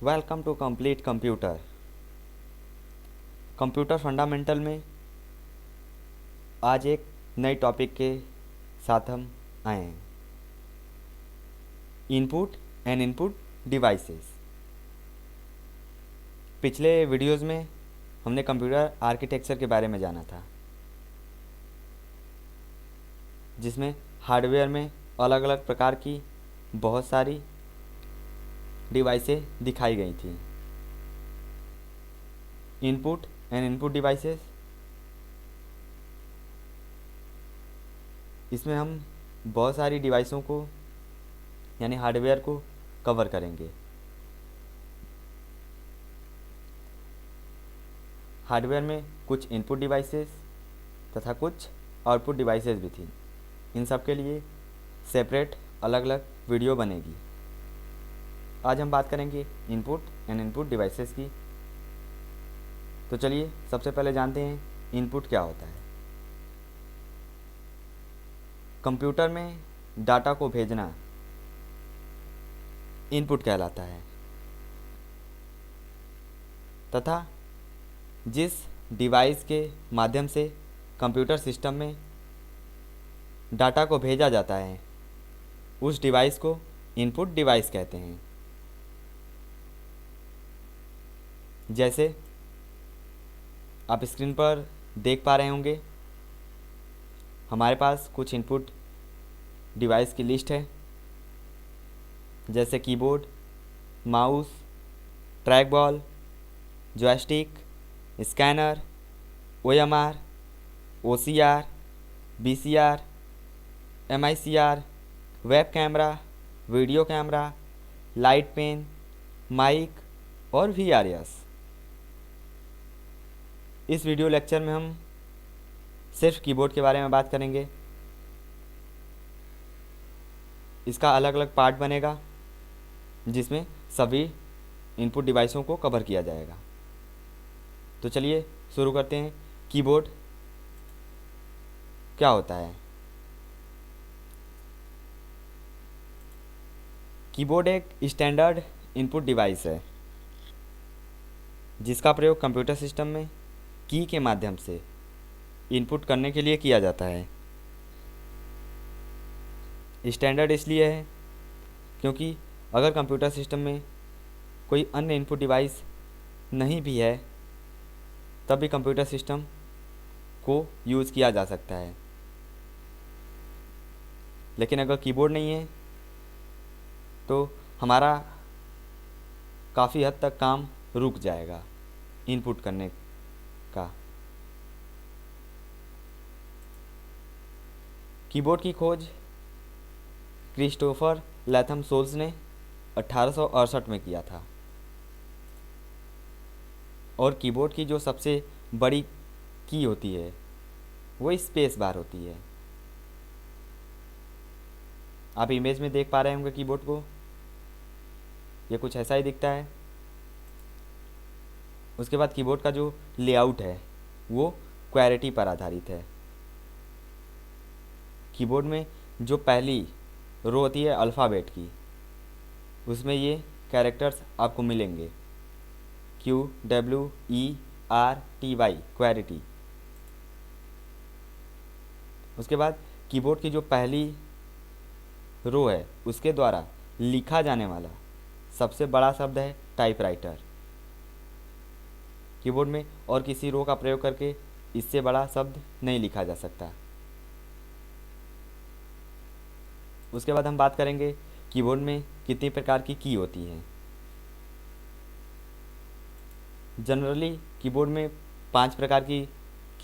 Welcome to complete computer. Computer fundamental में आज एक नए टॉपिक के साथ हम आए हैं। Input and input devices. पिछले वीडियोस में हमने कंप्यूटर आर्किटेक्चर के बारे में जाना था, जिसमें हार्डवेयर में अलग अलग प्रकार की बहुत सारी डिवाइसेस दिखाई गई थी। इनपुट एंड इनपुट डिवाइसेस, इसमें हम बहुत सारी डिवाइसों को यानी हार्डवेयर को कवर करेंगे। हार्डवेयर में कुछ इनपुट डिवाइसेस तथा कुछ आउटपुट डिवाइसेस भी थी। इन सब के लिए सेपरेट अलग अलग वीडियो बनेगी। आज हम बात करेंगे इनपुट एंड इनपुट डिवाइसेस की। तो चलिए सबसे पहले जानते हैं इनपुट क्या होता है। कंप्यूटर में डाटा को भेजना इनपुट कहलाता है, तथा जिस डिवाइस के माध्यम से कंप्यूटर सिस्टम में डाटा को भेजा जाता है उस डिवाइस को इनपुट डिवाइस कहते हैं। जैसे आप स्क्रीन पर देख पा रहे होंगे, हमारे पास कुछ इनपुट डिवाइस की लिस्ट है, जैसे keyboard, mouse, track ball, joystick, scanner, OMR, OCR, BCR, MICR, web camera, video camera, light pen, mike और VRS। इस वीडियो लेक्चर में हम सिर्फ कीबोर्ड के बारे में बात करेंगे। इसका अलग अलग पार्ट बनेगा जिसमें सभी इनपुट डिवाइसों को कवर किया जाएगा। तो चलिए शुरू करते हैं। कीबोर्ड क्या होता है? कीबोर्ड एक स्टैंडर्ड इनपुट डिवाइस है जिसका प्रयोग कंप्यूटर सिस्टम में की के माध्यम से इनपुट करने के लिए किया जाता है। स्टैंडर्ड इसलिए है क्योंकि अगर कंप्यूटर सिस्टम में कोई अन्य इनपुट डिवाइस नहीं भी है तब भी कंप्यूटर सिस्टम को यूज़ किया जा सकता है। लेकिन अगर कीबोर्ड नहीं है तो हमारा काफ़ी हद तक काम रुक जाएगा इनपुट करने का। कीबोर्ड की खोज क्रिस्टोफर लैथम सोल्स ने 1868 में किया था, और कीबोर्ड की जो सबसे बड़ी की होती है वो स्पेस बार होती है। आप इमेज में देख पा रहे होंगे कीबोर्ड को, ये कुछ ऐसा ही दिखता है। उसके बाद कीबोर्ड का जो लेआउट है वो क्वैरिटी पर आधारित है। कीबोर्ड में जो पहली रो होती है अल्फ़ाबेट की, उसमें ये कैरेक्टर्स आपको मिलेंगे, QWERTY, क्वैरिटी। उसके बाद कीबोर्ड की जो पहली रो है उसके द्वारा लिखा जाने वाला सबसे बड़ा शब्द है टाइपराइटर। कीबोर्ड में और किसी रो का प्रयोग करके इससे बड़ा शब्द नहीं लिखा जा सकता। उसके बाद हम बात करेंगे कीबोर्ड में कितनी प्रकार की की होती हैं। जनरली कीबोर्ड में 5 प्रकार की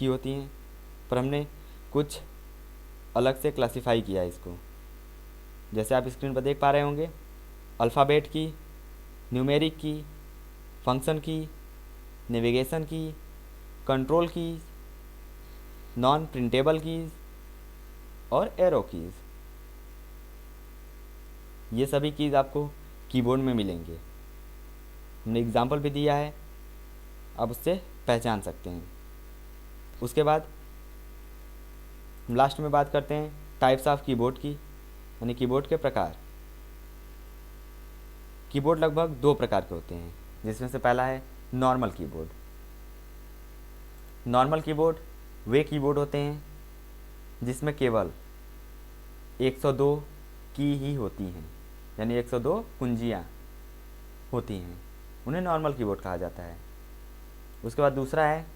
होती हैं, पर हमने कुछ अलग से क्लासिफाई किया है इसको। जैसे आप स्क्रीन पर देख पा रहे होंगे, अल्फ़ाबेट की, न्यूमेरिक की, फंक्शन की, नेविगेशन की, control keys, non printable keys और एरो कीज। ये सभी कीज आपको कीबोर्ड में मिलेंगे। हमने एग्जाम्पल भी दिया है, आप उससे पहचान सकते हैं। उसके बाद हम लास्ट में बात करते हैं टाइप्स ऑफ कीबोर्ड की, यानी कीबोर्ड के प्रकार। कीबोर्ड लगभग दो प्रकार के होते हैं, जिसमें से पहला है नॉर्मल कीबोर्ड। नॉर्मल कीबोर्ड वे कीबोर्ड होते हैं जिसमें केवल 102 की ही होती हैं, यानी 102 कुंजियाँ होती हैं, उन्हें नॉर्मल कीबोर्ड कहा जाता है। उसके बाद दूसरा है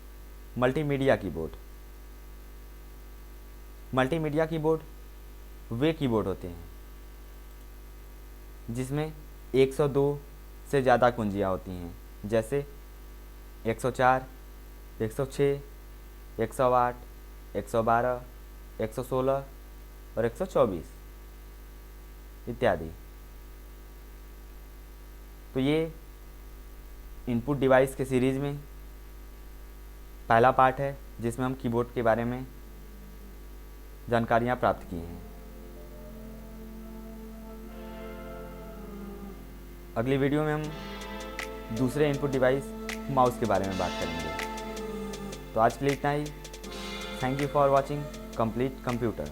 मल्टीमीडिया कीबोर्ड। मल्टीमीडिया कीबोर्ड वे कीबोर्ड होते हैं जिसमें 102 से ज़्यादा कुंजियाँ होती हैं, जैसे 104, 106, 108, 112, 116 और 124 इत्यादि। तो ये इनपुट डिवाइस के सीरीज़ में पहला पार्ट है जिसमें हम कीबोर्ड के बारे में जानकारियाँ प्राप्त की हैं। अगली वीडियो में हम दूसरे इनपुट डिवाइस माउस के बारे में बात करेंगे। तो आज के लिए इतना ही। Thank you for watching complete computer.